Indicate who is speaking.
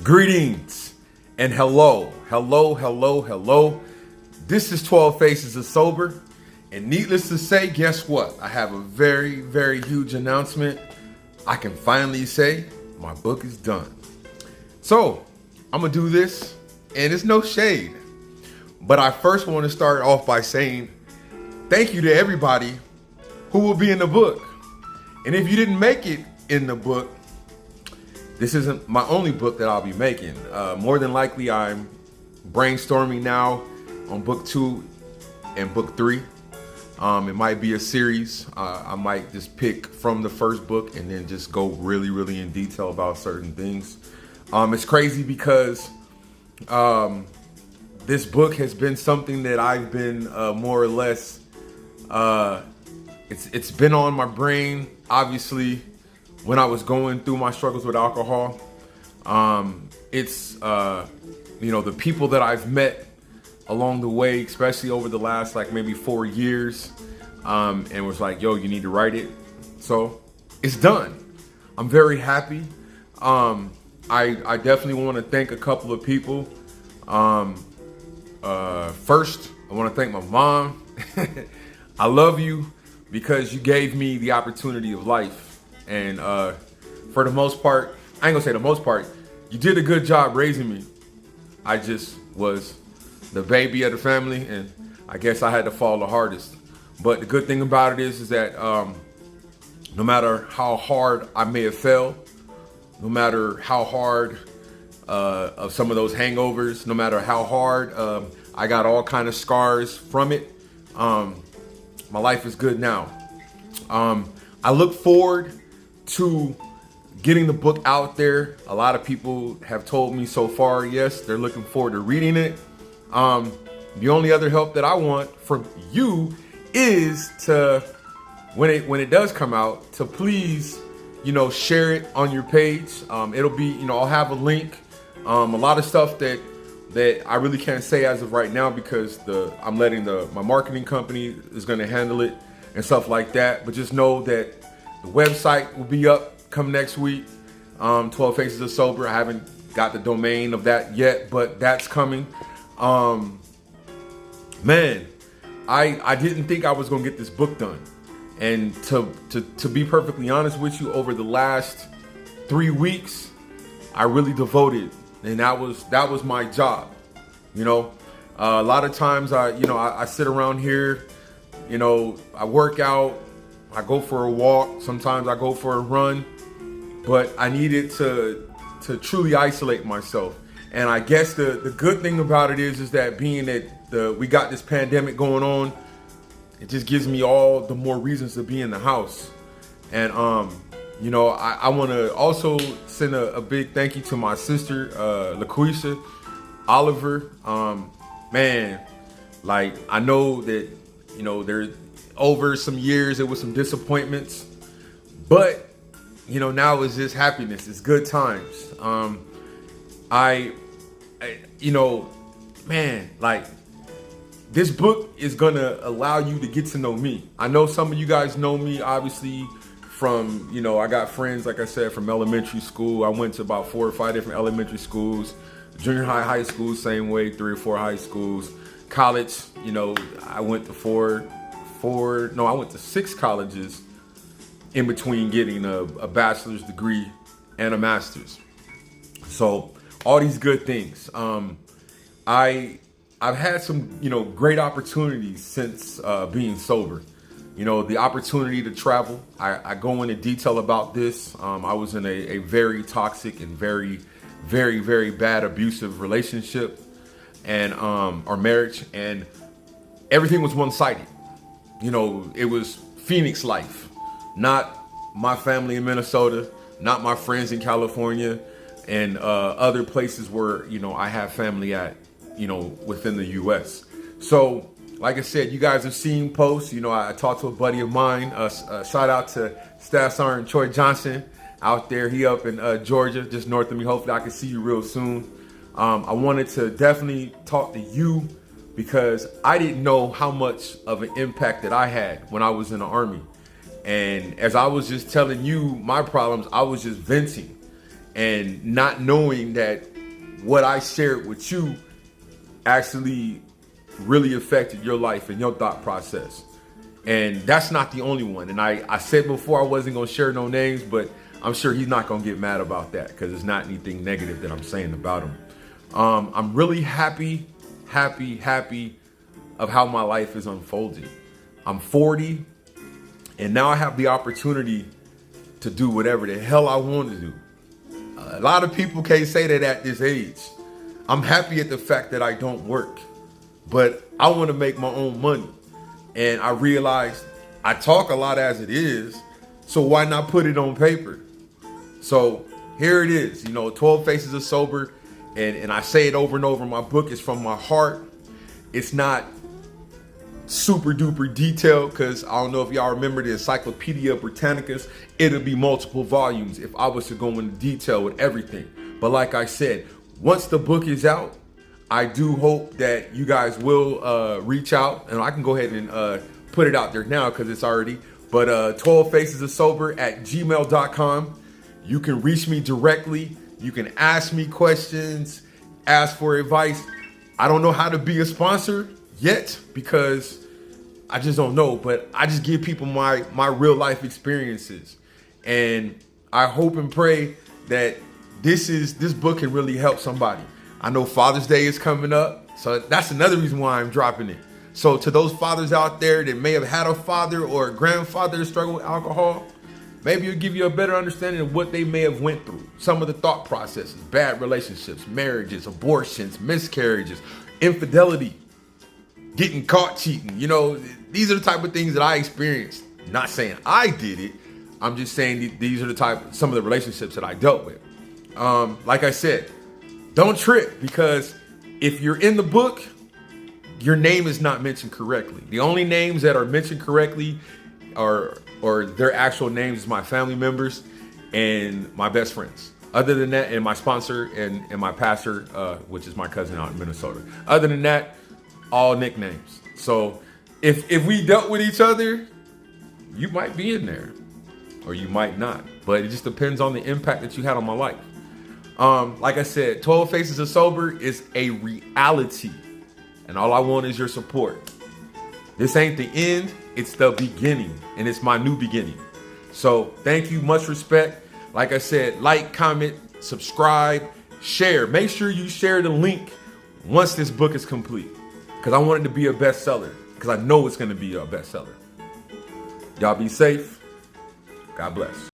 Speaker 1: Greetings and hello. This is 12 Faces of Sober. And needless to say, guess what? I have a very, very huge announcement. I can finally say my book is done. So I'm going to do this, and it's no shade. But I first want to start off by saying thank you to everybody who will be in the book. And if you didn't make it in the book, this isn't my only book that I'll be making. More than likely, I'm brainstorming now on book 2 and book 3. It might be a series. I might just pick from the first book and then just go really in detail about certain things. It's crazy because this book has been something that I've been more or less, it's been on my brain, obviously, when I was going through my struggles with alcohol. It's the people that I've met along the way, especially over the last maybe 4 years, and was like, yo, you need to write it. So it's done. I'm very happy. I definitely want to thank a couple of people. First, I want to thank my mom. I love you because you gave me the opportunity of life. And for the most part, I ain't gonna say the most part, you did a good job raising me. I just was the baby of the family, and I guess I had to fall the hardest. But the good thing about it is that no matter how hard I may have fell, no matter how hard of some of those hangovers, no matter how hard I got all kind of scars from it, my life is good now. I look forward to getting the book out there. A lot of people have told me so far, yes, they're looking forward to reading it. The only other help that I want from you is to, when it does come out, to please, share it on your page. It'll be, I'll have a link. A lot of stuff that I really can't say as of right now because I'm letting my marketing company is going to handle it and stuff like that. But just know that the website will be up come next week. 12 Faces of Sober. I haven't got the domain of that yet, but that's coming. Man, I didn't think I was gonna get this book done. And to be perfectly honest with you, over the last 3 weeks, I really devoted, and that was my job. A lot of times I sit around here, I work out, I go for a walk, sometimes I go for a run, but I needed to truly isolate myself. And I guess the good thing about it is that being that we got this pandemic going on, it just gives me all the more reasons to be in the house. And I want to also send a big thank you to my sister, LaQuisha Oliver. Man, I know that there over some years there was some disappointments, but now it's just happiness. It's good times. This book is gonna allow you to get to know me. I know some of you guys know me, obviously, from, I got friends, like I said, from elementary school. I went to about 4 or 5 different elementary schools, junior high school, same way, 3 or 4 high schools. College, I went to 6 colleges in between getting a bachelor's degree and a master's. So all these good things. I've had some, great opportunities since being sober. The opportunity to travel. I go into detail about this. I was in a very toxic and very, very, very bad abusive relationship and or marriage, and everything was one-sided. It was Phoenix life, not my family in Minnesota, not my friends in California, and other places where, I have family at, within the U.S. So, like I said, you guys have seen posts. I talked to a buddy of mine. Shout out to Staff Sergeant Troy Johnson out there. He up in Georgia, just north of me. Hopefully I can see you real soon. I wanted to definitely talk to you because I didn't know how much of an impact that I had when I was in the Army. And as I was just telling you my problems, I was just venting and not knowing that what I shared with you actually really affected your life and your thought process. And that's not the only one. And I said before I wasn't going to share no names, but I'm sure he's not going to get mad about that because it's not anything negative that I'm saying about him. I'm really happy of how my life is unfolding. I'm 40, and now I have the opportunity to do whatever the hell I want to do. A lot of people can't say that at this age. I'm happy at the fact that I don't work, but I want to make my own money. And I realized I talk a lot as it is, so why not put it on paper? So here it is, 12 Faces of Sober. And I say it over and over, my book is from my heart. It's not super duper detailed because I don't know if y'all remember the Encyclopedia Britannicus. It'll be multiple volumes if I was to go into detail with everything. But like I said, once the book is out, I do hope that you guys will reach out, and I can go ahead and put it out there now because it's already. But 12 Faces of Sober at gmail.com. You can reach me directly. You can ask me questions, ask for advice. I don't know how to be a sponsor yet because I just don't know, but I just give people my real life experiences. And I hope and pray that this book can really help somebody. I know Father's Day is coming up, so that's another reason why I'm dropping it. So to those fathers out there that may have had a father or a grandfather that struggle with alcohol, maybe it'll give you a better understanding of what they may have went through. Some of the thought processes, bad relationships, marriages, abortions, miscarriages, infidelity, getting caught cheating. These are the type of things that I experienced. Not saying I did it. I'm just saying these are some of the relationships that I dealt with. Like I said, don't trip because if you're in the book, your name is not mentioned correctly. The only names that are mentioned correctly or their actual names is my family members and my best friends. Other than that, and my sponsor and my pastor, which is my cousin out in Minnesota. Other than that, all nicknames. So if we dealt with each other, you might be in there or you might not. But it just depends on the impact that you had on my life. Like I said, 12 Faces of Sober is a reality. And all I want is your support. This ain't the end, it's the beginning. And it's my new beginning. So thank you, much respect. Like I said, like, comment, subscribe, share. Make sure you share the link once this book is complete. Because I want it to be a bestseller. Because I know it's going to be a bestseller. Y'all be safe. God bless.